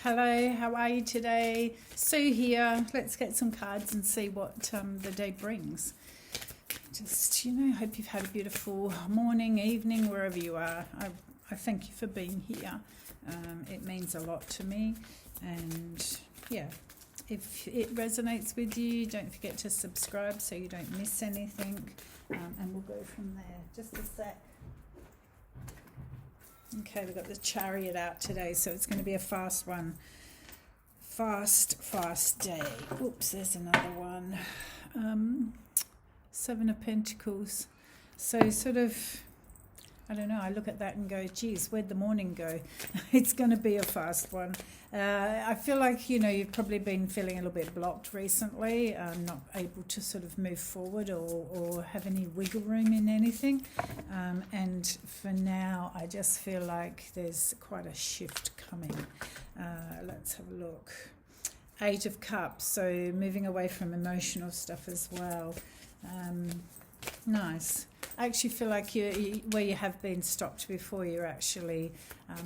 Hello, how are you today? Sue here. Let's get some cards and see what the day brings. Just, hope you've had a beautiful morning, evening, wherever you are. I thank you for being here. It means a lot to me. And yeah, if it resonates with you, don't forget to subscribe so you don't miss anything. And we'll go from there. Just a sec. Okay, we've got the Chariot out today, so it's going to be a fast one. Fast day. Oops, there's another one. Seven of Pentacles. So sort of, I don't know, I look at that and go, geez, where'd the morning go? It's going to be a fast one. I feel like, you've probably been feeling a little bit blocked recently, not able to sort of move forward or have any wiggle room in anything. And for now, I just feel like there's quite a shift coming. Let's have a look. Eight of Cups, so moving away from emotional stuff as well. Nice. I actually feel like you where you have been stopped before, you're actually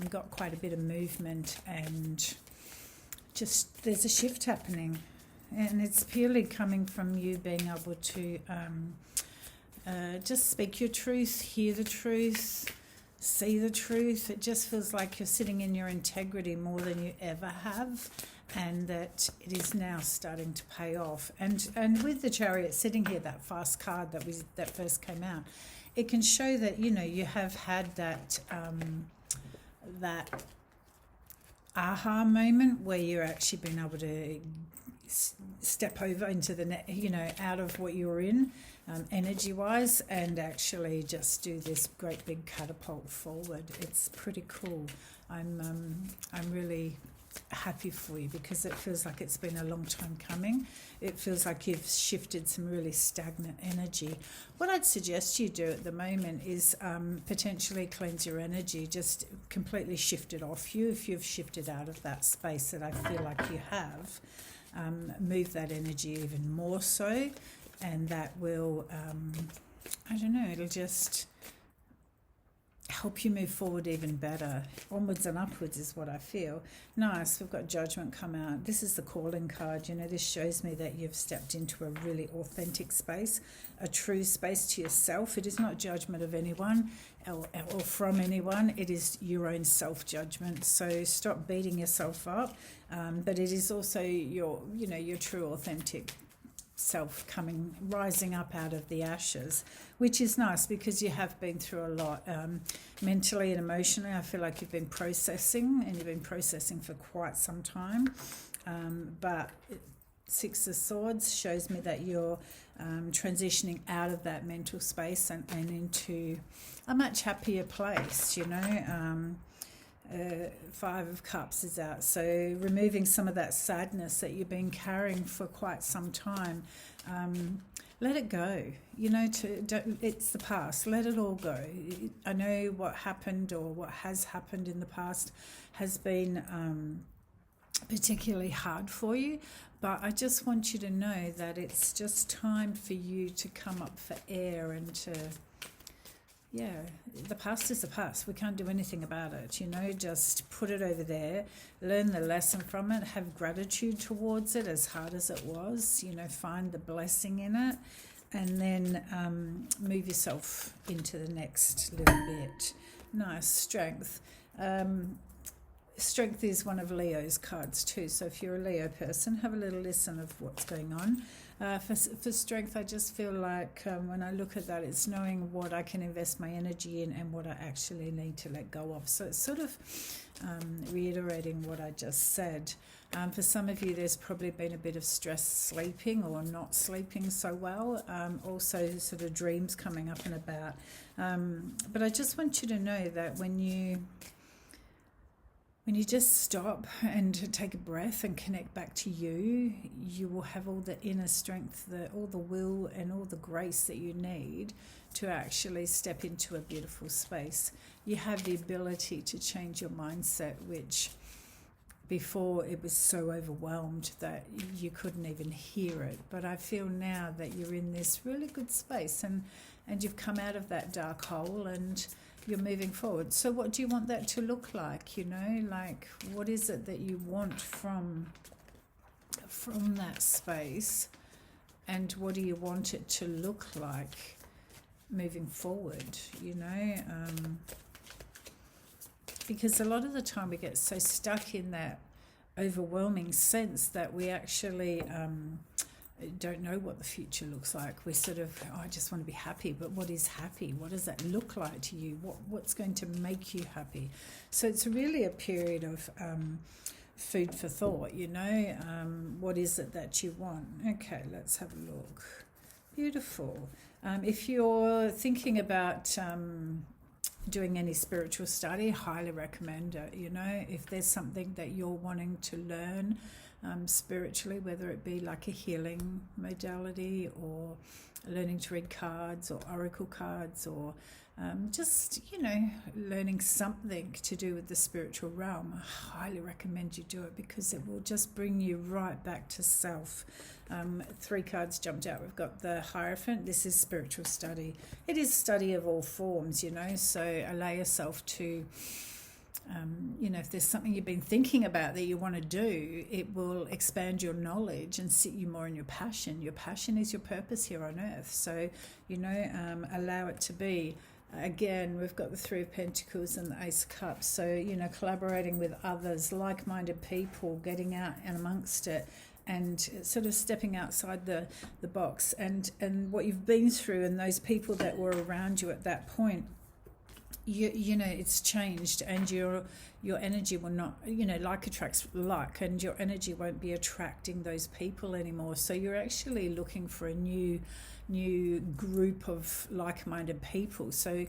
got quite a bit of movement, and just there's a shift happening, and it's purely coming from you being able to just speak your truth, hear the truth, see the truth. It just feels like you're sitting in your integrity more than you ever have, and that it is now starting to pay off. And with the Chariot sitting here, that fast card that first came out, it can show that you have had that that aha moment where you're actually been able to step over into the out of what you're in energy wise, and actually just do this great big catapult forward. It's pretty cool. I'm really happy for you, because it feels like it's been a long time coming. It feels like you've shifted some really stagnant energy. What I'd suggest you do at the moment is potentially cleanse your energy, just completely shift it off you. If you've shifted out of that space that I feel like you have, move that energy even more so, and that will it'll just help you move forward even better. Onwards and upwards is what I feel. Nice, we've got Judgment come out. This is the calling card. This shows me that you've stepped into a really authentic space, a true space to yourself. It is not judgment of anyone or from anyone. It is your own self-judgment. So stop beating yourself up. But it is also your true authentic self rising up out of the ashes, which is nice because you have been through a lot mentally and emotionally. I feel like you've been processing, and you've been processing for quite some time, but Six of Swords shows me that you're transitioning out of that mental space and into a much happier place. Five of Cups is out, so removing some of that sadness that you've been carrying for quite some time. Let it go. It's the past. Let it all go. I know what happened or what has happened in the past has been particularly hard for you, but I just want you to know that it's just time for you to come up for air and to the past is the past. We can't do anything about it, just put it over there, learn the lesson from it, have gratitude towards it as hard as it was, find the blessing in it, and then move yourself into the next little bit. Nice. Strength. Strength is one of Leo's cards too, so if you're a Leo person, have a little listen of what's going on. For strength, I just feel like when I look at that, it's knowing what I can invest my energy in and what I actually need to let go of. So it's sort of reiterating what I just said. For some of you, there's probably been a bit of stress sleeping or not sleeping so well. Also sort of dreams coming up and about. But I just want you to know that when you just stop and take a breath and connect back to you, you will have all the inner strength, all the will and all the grace that you need to actually step into a beautiful space. You have the ability to change your mindset, which before it was so overwhelmed that you couldn't even hear it. But I feel now that you're in this really good space, and you've come out of that dark hole, and you're moving forward. So what do you want that to look like? You know, like what is it that you want from that space, and what do you want it to look like moving forward? You know, because a lot of the time we get so stuck in that overwhelming sense that we actually don't know what the future looks like. We sort of, I just want to be happy, but what is happy? What does that look like to you? What's going to make you happy? So it's really a period of food for thought, you know. What is it that you want? Okay, let's have a look. Beautiful. If you're thinking about doing any spiritual study, highly recommend it. You know, if there's something that you're wanting to learn spiritually, whether it be like a healing modality or learning to read cards or oracle cards, or just, you know, learning something to do with the spiritual realm, I highly recommend you do it, because it will just bring you right back to self. 3 cards jumped out. We've got the Hierophant. This is spiritual study. It is study of all forms, you know, so allow yourself to, you know, if there's something you've been thinking about that you want to do, it will expand your knowledge and sit you more in your passion. Your passion is your purpose here on earth. So, you know, allow it to be. Again, we've got the 3 of Pentacles and the Ace of Cups. So, you know, collaborating with others, like-minded people, getting out and amongst it, and sort of stepping outside the box, and what you've been through, and those people that were around you at that point, you know, it's changed, and your energy will not, you know, like attracts like, and your energy won't be attracting those people anymore. So you're actually looking for a new group of like-minded people. So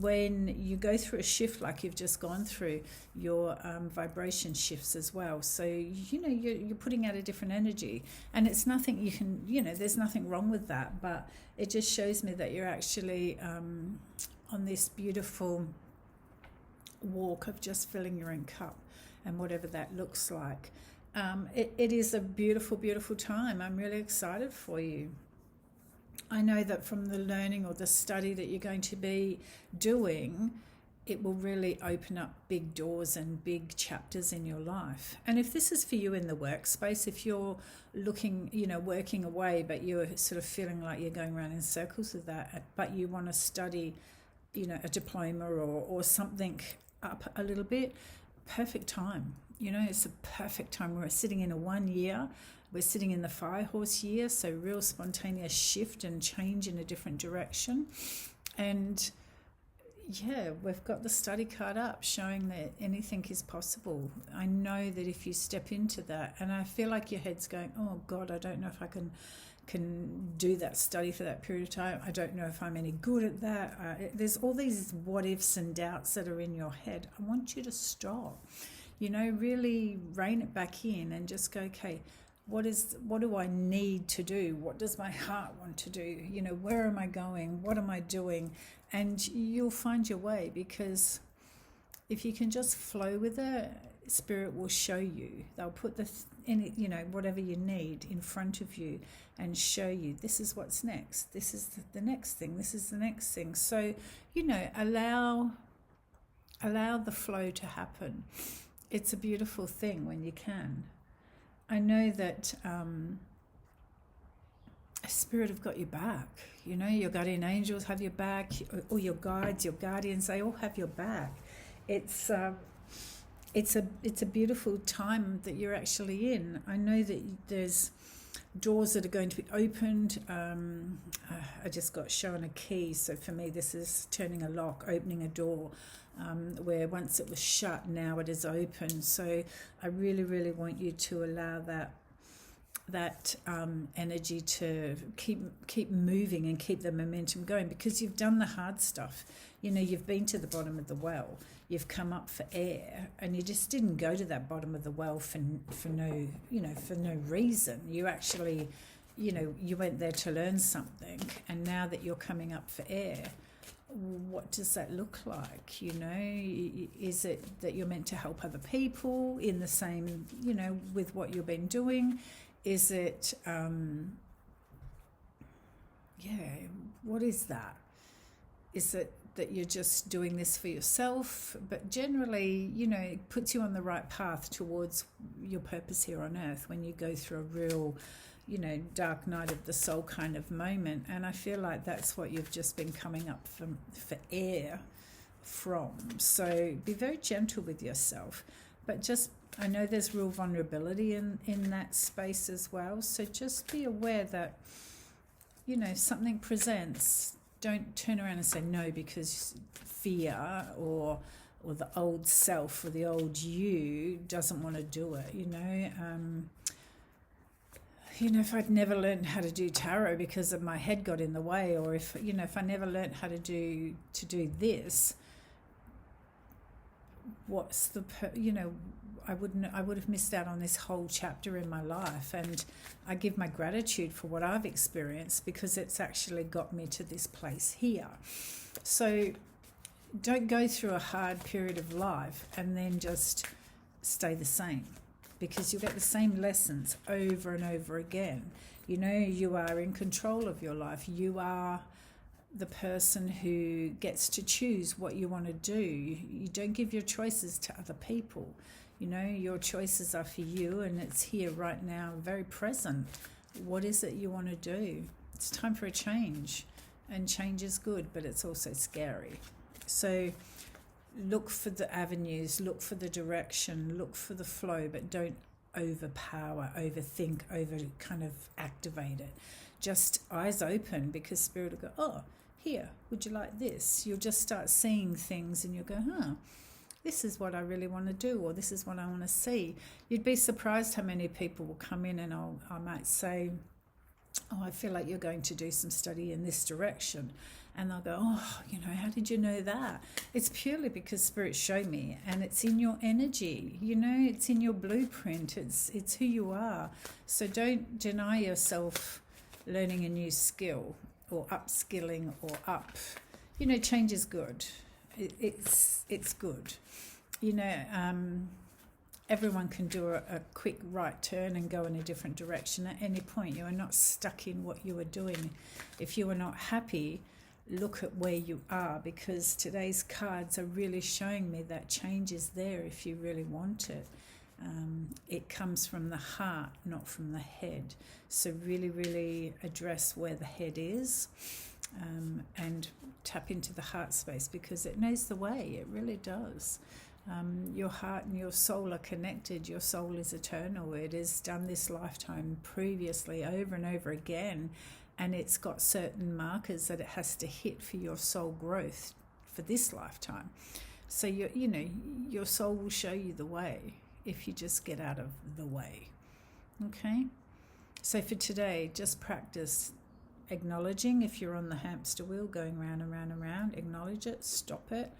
when you go through a shift like you've just gone through, your vibration shifts as well. So, you know, you're putting out a different energy, and it's nothing you can, you know, there's nothing wrong with that, but it just shows me that you're actually on this beautiful walk of just filling your own cup, and whatever that looks like. It is a beautiful, beautiful time. I'm really excited for you. I know that from the learning or the study that you're going to be doing, it will really open up big doors and big chapters in your life. And if this is for you in the workspace, if you're looking, you know, working away, but you're sort of feeling like you're going around in circles with that, but you want to study, you know, a diploma or something up a little bit, perfect time. You know, it's a perfect time. We're sitting in a 1 year. We're sitting in the 5-horse year, so real spontaneous shift and change in a different direction. And yeah, we've got the study card up showing that anything is possible. I know that if you step into that, and I feel like your head's going, oh God, I don't know if I can do that study for that period of time. I don't know if I'm any good at that. There's all these what ifs and doubts that are in your head. I want you to stop, you know, really rein it back in and just go, okay, what do I need to do? What does my heart want to do? You know, where am I going? What am I doing? And you'll find your way, because if you can just flow with it, Spirit will show you. They'll put you know, whatever you need in front of you and show you, this is what's next. This is the next thing. This is the next thing. So, you know, allow the flow to happen. It's a beautiful thing when you can. I know that Spirit have got your back. You know, your guardian angels have your back, or your guides, your guardians, they all have your back. It's a beautiful time that you're actually in. I know that there's doors that are going to be opened. I just got shown a key, so for me this is turning a lock, opening a door, where once it was shut, now it is open. So I really, really want you to allow that energy to keep moving and keep the momentum going, because you've done the hard stuff. You know, you've been to the bottom of the well, you've come up for air, and you just didn't go to that bottom of the well for no reason. You actually, you know, you went there to learn something, and now that you're coming up for air, what does that look like? You know, is it that you're meant to help other people in the same, you know, with what you've been doing? Is it, what is that? Is it that you're just doing this for yourself, but generally, it puts you on the right path towards your purpose here on earth when you go through a real, dark night of the soul kind of moment. And I feel like that's what you've just been coming up for air from. So be very gentle with yourself, but I know there's real vulnerability in that space as well. So just be aware that, if something presents, don't turn around and say no because fear or the old self or the old you doesn't want to do it. If I'd never learned how to do tarot because of my head got in the way, or if I never learned how to do this, what's the I would have missed out on this whole chapter in my life. And I give my gratitude for what I've experienced because it's actually got me to this place here. So don't go through a hard period of life and then just stay the same, because you'll get the same lessons over and over again. You are in control of your life. You are the person who gets to choose what you want to do. You don't give your choices to other people. Your choices are for you, and it's here right now, very present. What is it you want to do? It's time for a change, and change is good, but it's also scary. So look for the avenues, look for the direction, look for the flow, but don't overpower, overthink, over kind of activate it. Just eyes open, because Spirit will go, oh, here, would you like this? You'll just start seeing things and you'll go, this is what I really want to do, or this is what I want to see. You'd be surprised how many people will come in and I might say, oh, I feel like you're going to do some study in this direction. And they'll go, oh, how did you know that? It's purely because Spirit showed me, and it's in your energy, it's in your blueprint, it's who you are. So don't deny yourself learning a new skill or upskilling or change is good. It's good. Everyone can do a quick right turn and go in a different direction at any point. You are not stuck in what you are doing. If you are not happy, look at where you are, because today's cards are really showing me that change is there if you really want it. It comes from the heart, not from the head. So really, really address where the head is, and tap into the heart space, because it knows the way. It really does. Your heart and your soul are connected. Your soul is eternal. It has done this lifetime previously over and over again, and it's got certain markers that it has to hit for your soul growth for this lifetime. So your soul will show you the way if you just get out of the way. Okay? So for today, just practice acknowledging. If you're on the hamster wheel going round and round and round, acknowledge it, stop it.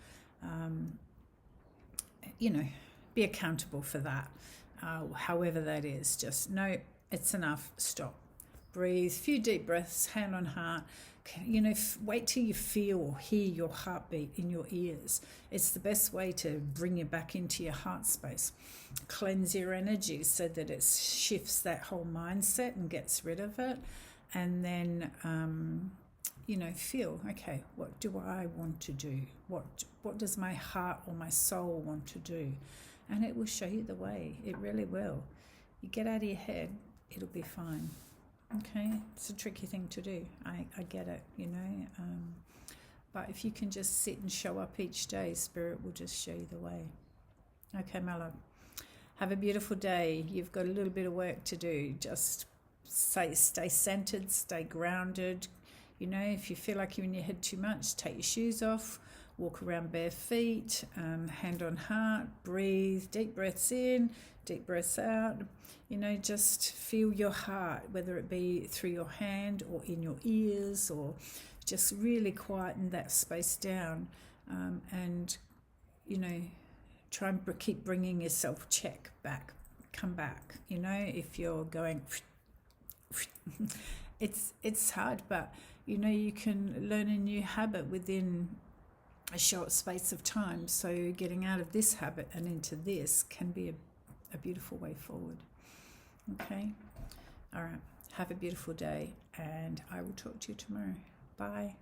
Be accountable for that, however that is. Just no, it's enough, stop. Breathe, few deep breaths, hand on heart. Wait till you feel or hear your heartbeat in your ears. It's the best way to bring you back into your heart space. Cleanse your energy so that it shifts that whole mindset and gets rid of it. And then, feel, okay, what do I want to do? What does my heart or my soul want to do? And it will show you the way. It really will. You get out of your head, it'll be fine. Okay, it's a tricky thing to do. I get it, but if you can just sit and show up each day, Spirit will just show you the way. Okay, my love. Have a beautiful day. You've got a little bit of work to do. Just stay centered, stay grounded. If you feel like you're in your head too much, take your shoes off, walk around bare feet, hand on heart, breathe, deep breaths in, deep breaths out. Just feel your heart, whether it be through your hand or in your ears, or just really quieten that space down, and try and keep bringing your self-check back. Come back. If you're going, it's hard, but you can learn a new habit within a short space of time. So getting out of this habit and into this can be a beautiful way forward. Okay? All right. Have a beautiful day, and I will talk to you tomorrow. Bye.